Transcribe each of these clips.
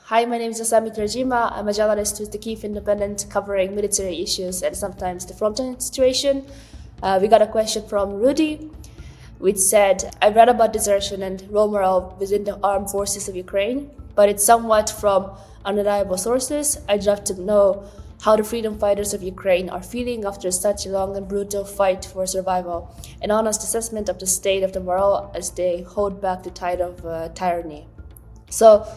Hi, my name is Asami Terajima. I'm a journalist with the Kyiv Independent covering military issues and sometimes the frontline situation. We got a question from Rudy, which said, I read about desertion and low morale within the armed forces of Ukraine, but it's somewhat from unreliable sources. I'd love to know how the freedom fighters of Ukraine are feeling after such a long and brutal fight for survival, an honest assessment of the state of the morale as they hold back the tide of tyranny. So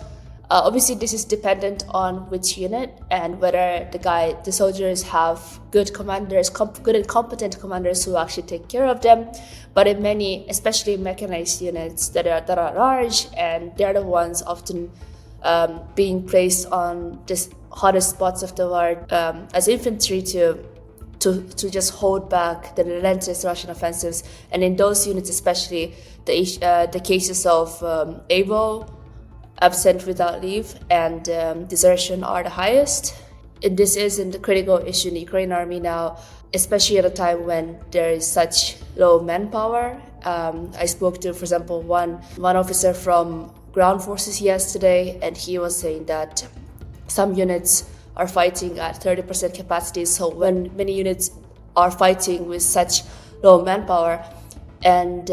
obviously this is dependent on which unit and whether the soldiers have good commanders, good and competent commanders who actually take care of them. But in many, especially mechanized units that are large, and they're the ones often being placed on the hottest spots of the war as infantry to just hold back the relentless Russian offensives. And in those units especially, the cases of AWOL, absent without leave, and desertion are the highest. And this isn't a critical issue in the Ukrainian army now, especially at a time when there is such low manpower. I spoke to, for example, one officer from ground forces yesterday, and he was saying that some units are fighting at 30% capacity. So when many units are fighting with such low manpower and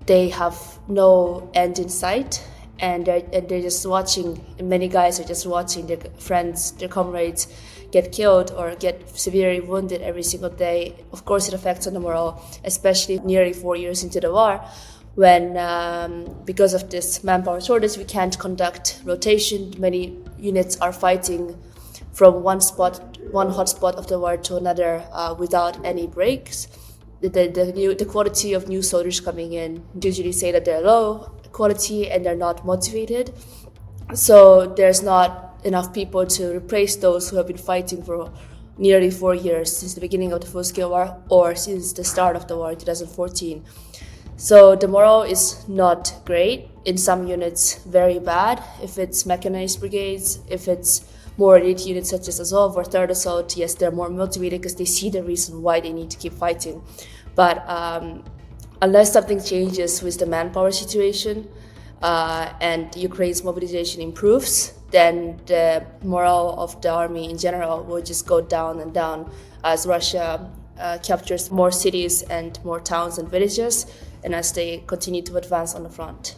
they have no end in sight, and they're just watching, many guys are just watching their friends, their comrades get killed or get severely wounded every single day. Of course, it affects on the morale, especially nearly 4 years into the war, when because of this manpower shortage, we can't conduct rotation. Many units are fighting from one hot spot of the war to another without any breaks. The quality of new soldiers coming in usually say that they're low quality and they're not motivated. So there's not enough people to replace those who have been fighting for nearly 4 years, since the beginning of the full-scale war or since the start of the war in 2014. So the morale is not great. In some units, very bad. If it's mechanized brigades, if it's more elite units such as Azov or Third Assault, yes, they're more motivated because they see the reason why they need to keep fighting. But unless something changes with the manpower situation and Ukraine's mobilization improves, then the morale of the army in general will just go down and down as Russia captures more cities and more towns and villages, and as they continue to advance on the front.